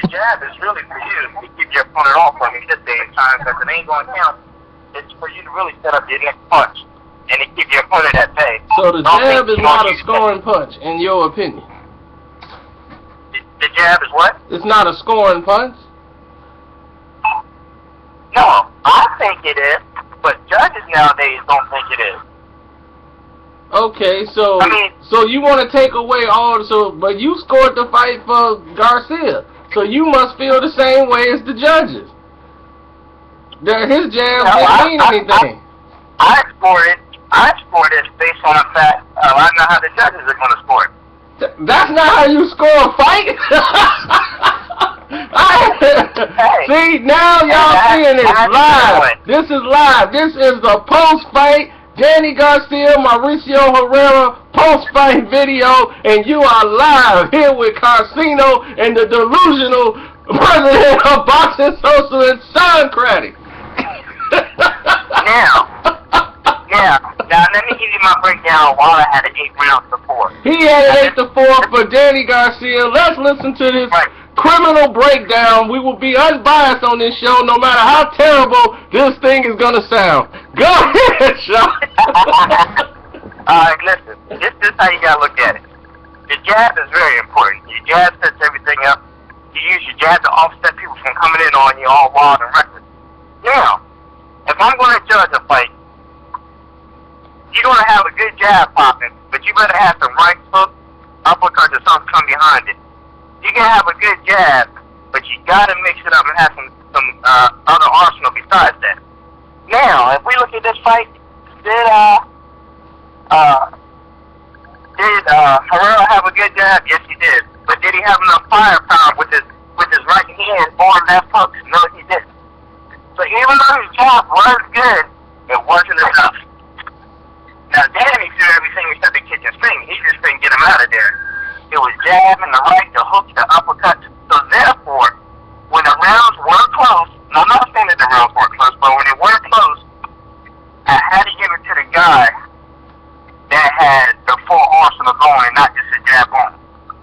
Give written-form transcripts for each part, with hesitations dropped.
jab is really for you to keep your opponent off from you this day and time, because it ain't going to count. It's for you to really set up your next punch and to keep your opponent at bay. So the jab is not a scoring punch, in your opinion? The jab is what? It's not a scoring punch? No, I think it is, but judges nowadays don't think it is. Okay, so so you want to take away but you scored the fight for Garcia, so you must feel the same way as the judges. That his jab didn't mean anything. I scored it based on the fact I know how the judges are going to score it. That's not how you score a fight. See, now y'all seeing it live. This is live. This is the post-fight Danny Garcia, Mauricio Herrera post-fight video, and you are live here with Carcino and the delusional president of Boxing Social and Soundcratic. Now let me give you my breakdown of why I had an 8-round support. He had an 8-4 for Danny Garcia. Let's listen to this criminal breakdown. We will be unbiased on this show, no matter how terrible this thing is going to sound. Go ahead, Sean. Alright, listen. This is how you got to look at it. The jab is very important. Your jab sets everything up. You use your jab to offset people from coming in on you all wild and reckless. Now, if I'm going to judge a fight, you're going to have a good jab popping, but you better have some right hook, uppercuts, or something come behind it. You can have a good jab, but you got to mix it up and have some other arsenal besides that. Now, if we look at this fight, did Herrera have a good jab? Yes, he did. But did he have enough firepower with his right hand or left hooks? No, he didn't. So even though his jab was good, it wasn't enough. Now, Danny threw everything except the kitchen sink. He just couldn't get him out of there. It was jabbing, the right, the hooks, the uppercuts. So therefore, when the rounds were close, and I'm not saying that the rounds weren't close, but when they were close, I had to give it to the guy that had the full arsenal going, not just a jab on.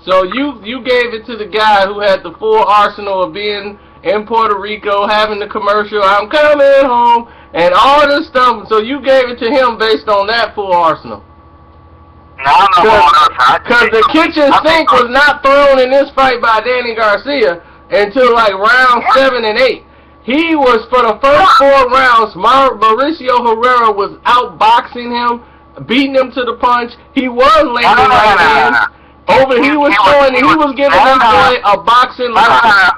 So you gave it to the guy who had the full arsenal of being in Puerto Rico, having the commercial, I'm coming home, and all this stuff. So you gave it to him based on that full arsenal. Because the kitchen sink was not thrown in this fight by Danny Garcia until like round 7 and 8. He was, for the first 4 rounds, Mauricio Herrera was outboxing him, beating him to the punch. He was landing right hands. He was giving this boy a boxing life.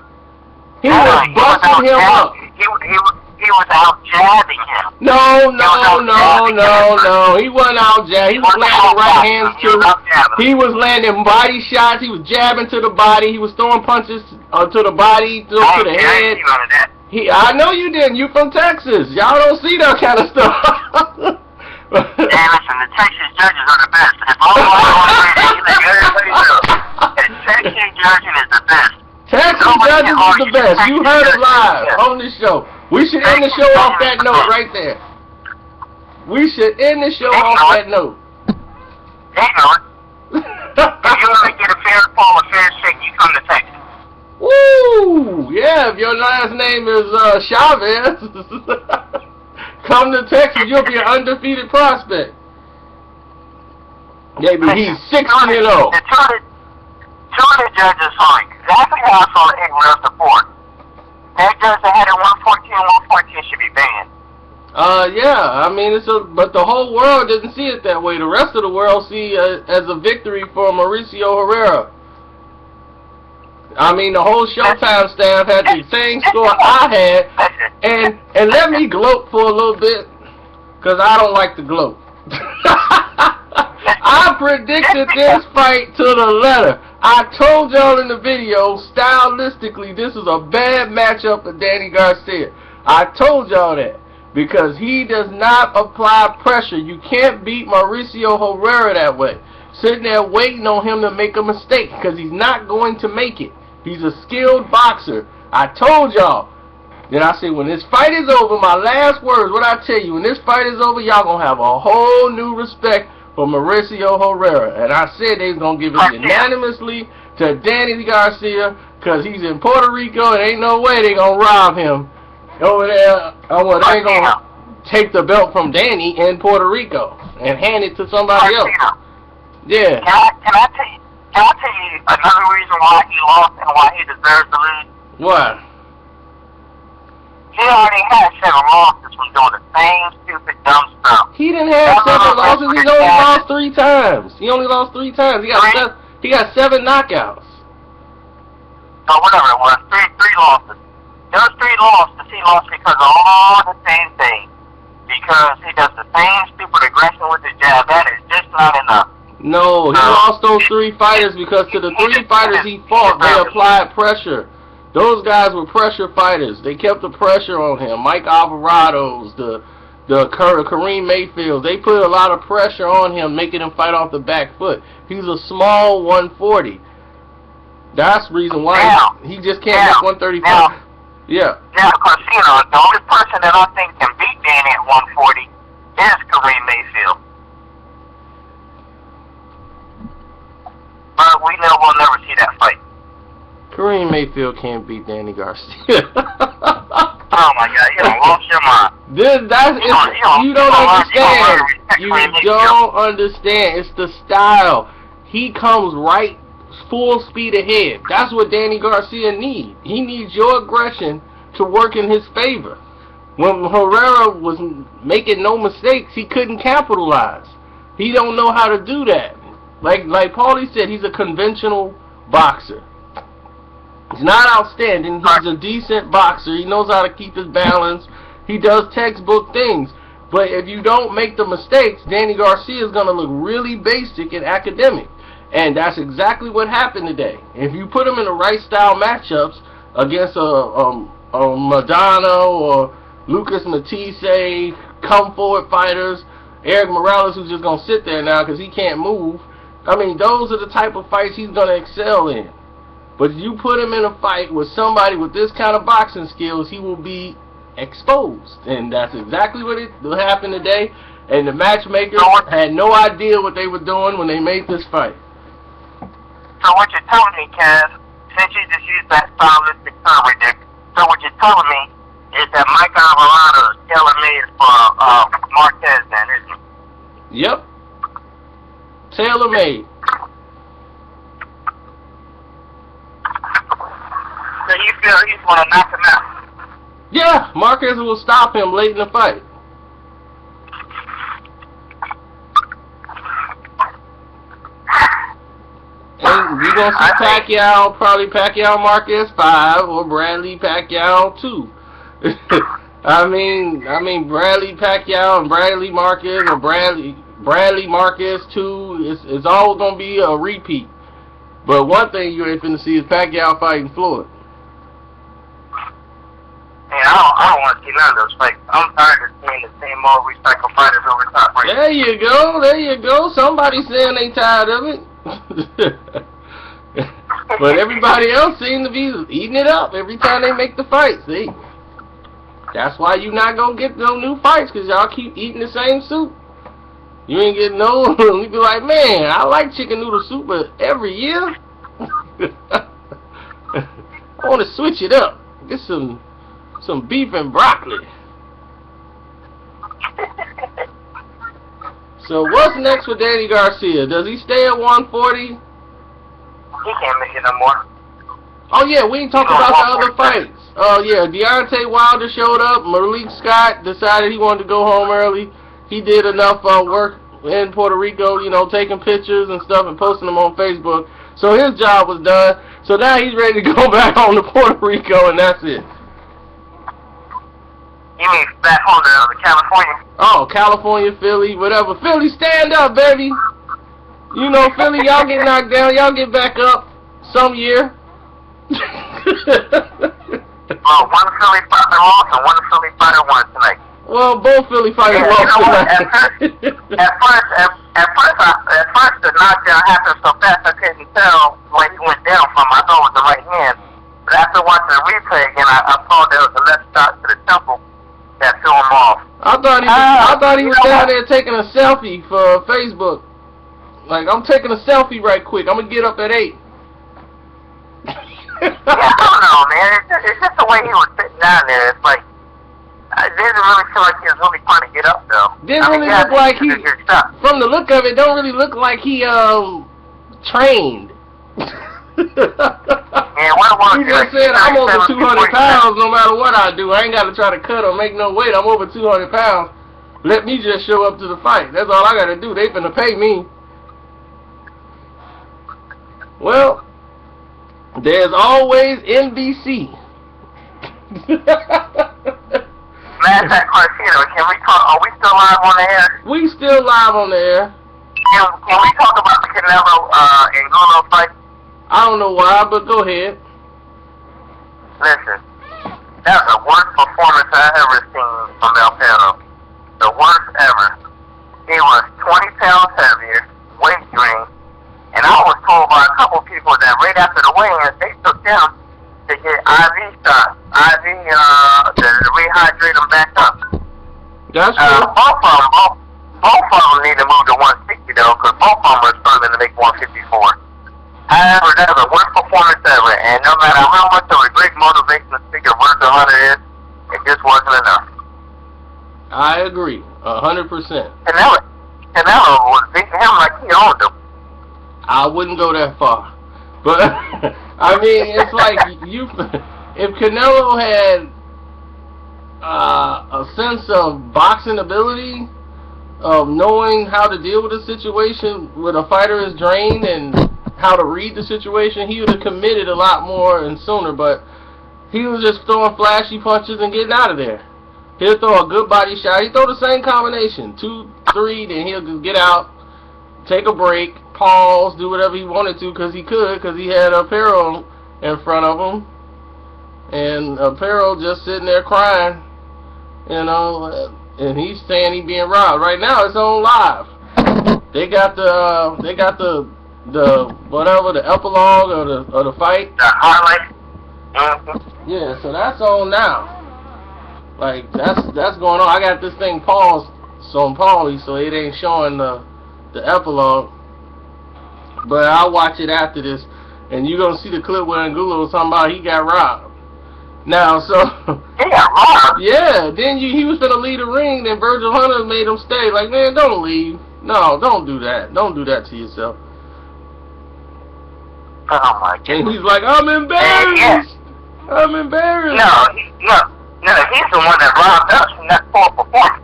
He was busting him up. He was out jabbing him. No. He wasn't out jabbing. He was landing right hands too. He was landing body shots. He was jabbing to the body. He was throwing punches to the body, to the head. I know you didn't. You from Texas. Y'all don't see that kind of stuff. Hey, listen, the Texas judges are the best. If all I want to say, you let everybody know that Texas judging is the best. Texas judges is the best. You heard it live on this show. We should end the show off that note right there. We should end the show off that note. Ignorant. If you want to get a fair fall, a fair shake, you come to Texas. Woo! Yeah, if your last name is Chavez, come to Texas, you'll be an undefeated prospect. Maybe he's 60-0. The two of the judges saw exactly how I saw the 8-round support. That judge that had it 114 should be banned. Yeah, I mean, but the whole world doesn't see it that way. The rest of the world see it as a victory for Mauricio Herrera. I mean, the whole Showtime staff had the same score I had, and let me gloat for a little bit, because I don't like to gloat. I predicted this fight to the letter. I told y'all in the video, stylistically, this is a bad matchup for Danny Garcia. I told y'all that, because he does not apply pressure. You can't beat Mauricio Herrera that way. Sitting there waiting on him to make a mistake, because he's not going to make it. He's a skilled boxer. I told y'all. Then I said, when this fight is over, my last words, what I tell you, when this fight is over, y'all going to have a whole new respect for Mauricio Herrera. And I said they was going to give it unanimously to Danny Garcia Because he's in Puerto Rico and ain't no way they gonna rob him over there. Or they gonna take the belt from Danny in Puerto Rico and hand it to somebody else. Yeah. Can I tell you another reason why he lost and why he deserves to lose? What? He already had 7 losses from doing the same stupid dumb stuff. He didn't have 7 losses. He only lost 3 times. He only lost 3 times. He got 7 knockouts. So whatever it was, three losses. Those 3 losses he lost because of all the same things. Because he does the same stupid aggression with his jab. That is just not enough. No, he lost those 3 fighters because to the 3 fighters he fought, they applied pressure. Those guys were pressure fighters. They kept the pressure on him. Mike Alvarado's, the Kareem Mayfields. They put a lot of pressure on him, making him fight off the back foot. He's a small 140. That's the reason why he just can't make 135. Yeah. Now, Garcia, the only person that I think can beat Danny at 140 is Kareem Mayfield. But we'll never see that fight. Kareem Mayfield can't beat Danny Garcia. Oh my God, you done lost your mind. You don't understand. You don't understand. It's the style. He comes right full speed ahead. That's what Danny Garcia needs. He needs your aggression to work in his favor. When Herrera was making no mistakes, he couldn't capitalize. He don't know how to do that. Like Paulie said, he's a conventional boxer. He's not outstanding. He's a decent boxer. He knows how to keep his balance. He does textbook things. But if you don't make the mistakes, Danny Garcia is going to look really basic and academic. And that's exactly what happened today. If you put him in the right style matchups against a Madonna or Lucas Matisse, come forward fighters, Eric Morales, who's just going to sit there now because he can't move. I mean, those are the type of fights he's going to excel in. But you put him in a fight with somebody with this kind of boxing skills, he will be exposed. And that's exactly what happened today. And the matchmakers had no idea what they were doing when they made this fight. So what you're telling me, Kaz, since you just used that stylistic term right there, so what you're telling me is that Mike Alvarado is tailor-made for Marquez then, isn't he? Yep. Tailor-made. So you feel he's going to knock him out? Yeah, Marquez will stop him late in the fight. And we're going to see Pacquiao, probably Pacquiao Marquez 5 or Bradley Pacquiao 2. I mean Bradley Pacquiao and Bradley Marquez or Bradley Marquez 2, it's all going to be a repeat. But one thing you ain't finna see is Pacquiao fighting Floyd. Man, I don't want to see none of those fights. I'm tired of seeing the same old recycled fighters over top right now. There you go. Somebody's saying they tired of it. But everybody else seems to be eating it up every time they make the fight. See? That's why you not going to get no new fights, because y'all keep eating the same soup. You ain't getting no, you be like, man, I like chicken noodle soup, but every year, I want to switch it up. Get some beef and broccoli. So what's next for Danny Garcia? Does he stay at 140? He can't make it no more. Oh yeah, we ain't talking about the other fights. Oh yeah, Deontay Wilder showed up. Malik Scott decided he wanted to go home early. He did enough work in Puerto Rico, you know, taking pictures and stuff and posting them on Facebook. So his job was done. So now he's ready to go back home to Puerto Rico, and that's it. You mean back home to California? Oh, California, Philly, whatever. Philly, stand up, baby. You know, Philly, y'all get knocked down. Y'all get back up some year. Well, one Philly fighter lost and one Philly fighter won tonight. Well, both Philly fighters lost tonight. At first, the knockdown happened so fast I couldn't tell where he went down from. I thought it was the right hand. But after watching the replay again, I saw there was a left shot to the temple that threw him off. I thought he was down there taking a selfie for Facebook. Like, I'm taking a selfie right quick. I'm going to get up at 8. I don't know, man. It's just the way he was sitting down there. It's like, it didn't really feel like he was really trying to get up, though. Didn't really look like he, from the look of it, don't really look like he, trained. Yeah, what he just said, I'm over 200 pounds no matter what I do. I ain't got to try to cut or make no weight. I'm over 200 pounds. Let me just show up to the fight. That's all I got to do. They finna pay me. Well, there's always NBC. Last that question, can we talk? Are we still live on the air? We still live on the air. Can we talk about the Canelo Angulo fight? I don't know why, but go ahead. Listen, that was the worst performance I ever seen from El Perro. The worst ever. He was 20 pounds heavier, weight gain, and I was told by a couple people that right after the weigh-in, they took him to get IV shots, to rehydrate him back up. That's true. Both of them need to move to 160 though, because both of them are struggling to make 154. However, that was the worst performance ever, and no matter how much of a great motivational speaker Virgil Hunter is, it just wasn't enough. I agree, 100%. Canelo was beating him like he owned him. I wouldn't go that far, but I mean, it's like if Canelo had a sense of boxing ability, of knowing how to deal with a situation when a fighter is drained and how to read the situation, he would have committed a lot more and sooner, but he was just throwing flashy punches and getting out of there. He'll throw a good body shot. He'll throw the same combination, 2, 3, then he'll just get out, take a break, pause, do whatever he wanted to because he could, because he had Herrera in front of him, and Herrera just sitting there crying, you know, and he's saying he's being robbed. Right now it's on live. They got the whatever, the epilogue or the fight. The highlight. Mm-hmm. Yeah, so that's on now. Like that's going on. I got this thing paused on Paulie, so it ain't showing the epilogue. But I'll watch it after this, and you're gonna see the clip where Angulo was talking about he got robbed. Now, so he got robbed. Yeah, then he was gonna leave the ring, then Virgil Hunter made him stay. Like, man, don't leave. No, don't do that. Don't do that to yourself. Oh my goodness. And he's like, I'm embarrassed. I'm embarrassed. No, he's the one that robbed us from that poor performance.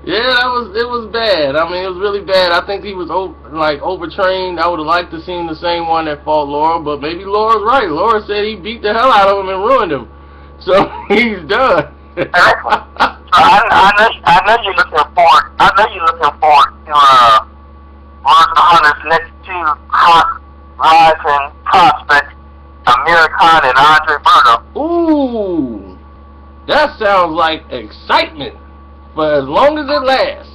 Yeah, it was bad. I mean, it was really bad. I think he was overtrained. I would have liked to seen the same one that fought Laura, but maybe Laura's right. Laura said he beat the hell out of him and ruined him, so he's done. I know you're looking forward. I know you're looking forward to Virgil Hunter's next 2 hot rising prospects, Amir Khan and Andre Berto. Ooh, that sounds like excitement for as long as it lasts.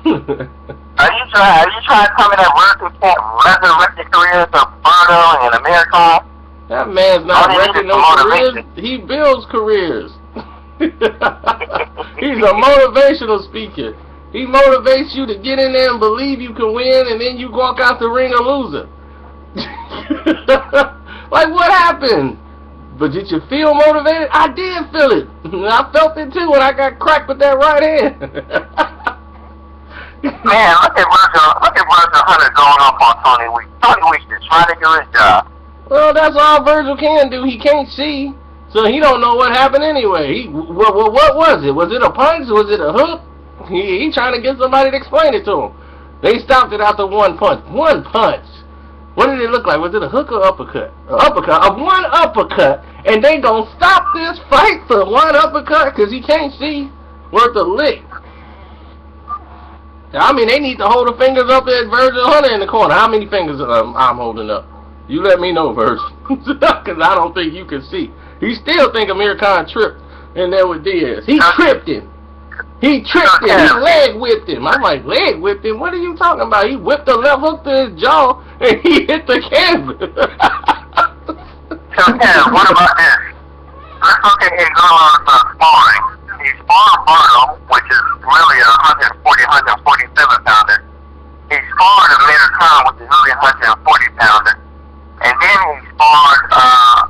Are you trying to tell me that Virgil can't resurrect the careers of Berto and Amir Khan? That man's not wrecking no careers. He builds careers. He's a motivational speaker. He motivates you to get in there and believe you can win, and then you walk out the ring a loser. Like, what happened? But did you feel motivated? I did feel it. I felt it too when I got cracked with that right hand. Man, look at Virgil Hunter going off on Tony Weeks. Tony Weeks is trying to do his job. Well, that's all Virgil can do. He can't see, so he don't know what happened anyway. What was it? Was it a punch? Was it a hook? He trying to get somebody to explain it to him. They stopped it after one punch. One punch. What did it look like? Was it a hook or uppercut? One uppercut, and they gonna stop this fight for one uppercut because he can't see worth a lick. I mean, they need to hold the fingers up at Virgil Hunter in the corner. How many fingers I'm holding up? You let me know, Virgil, because I don't think you can see. He still think Amir Khan tripped in there with Diaz. He tripped him. He tripped him. He leg whipped him. I'm like, leg whipped him? What are you talking about? He whipped the left hook to his jaw, and he hit the canvas. So, Kev, what about this? Let's look at Angulo's sparring. He sparred Berto, which is really a 147 pounder. He sparred Amir Khan, which is really 140-pounder. And then he sparred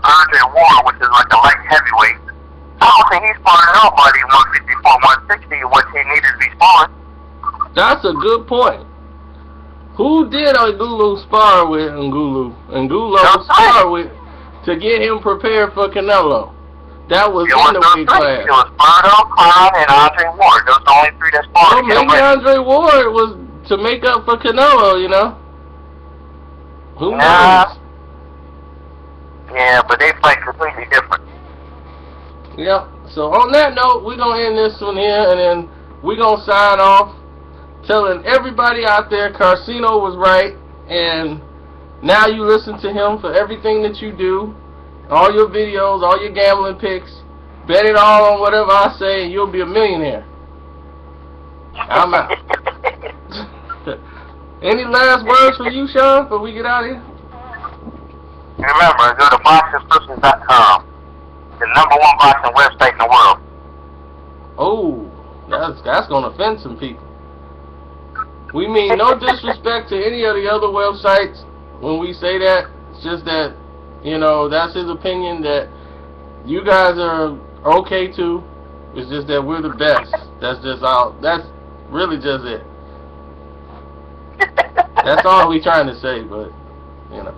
Andre Ward, which is like a light heavyweight. I don't think he sparred nobody 154, 160, what he needed to be sparring. That's a good point. Who did Angulo spar with Angulo? Angulo spar with to get him prepared for Canelo. That was in the weight class. It was Birdo, Khan, and Andre Ward. Those are the only three that sparred. Well, maybe Andre Ward was to make up for Canelo, you know? Who knows? Yeah, but they play completely different. Yep. So on that note, we're going to end this one here, and then we're going to sign off telling everybody out there Carcino was right, and now you listen to him for everything that you do, all your videos, all your gambling picks. Bet it all on whatever I say, and you'll be a millionaire. I'm out. Any last words from you, Sean, before we get out of here? Remember, go to boxingsolutions.com, the #1 boxing website in the world. Oh, that's going to offend some people. We mean no disrespect to any of the other websites when we say that. It's just that, you know, that's his opinion, that you guys are okay too. It's just that we're the best. That's really just it. That's all we trying to say, but, you know.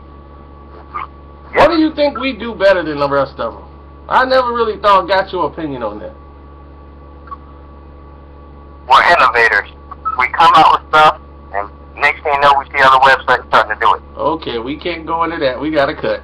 What do you think we do better than the rest of them? I never really got your opinion on that. We're innovators. We come out with stuff, and next thing you know, we see other websites starting to do it. Okay, we can't go into that. We got to cut.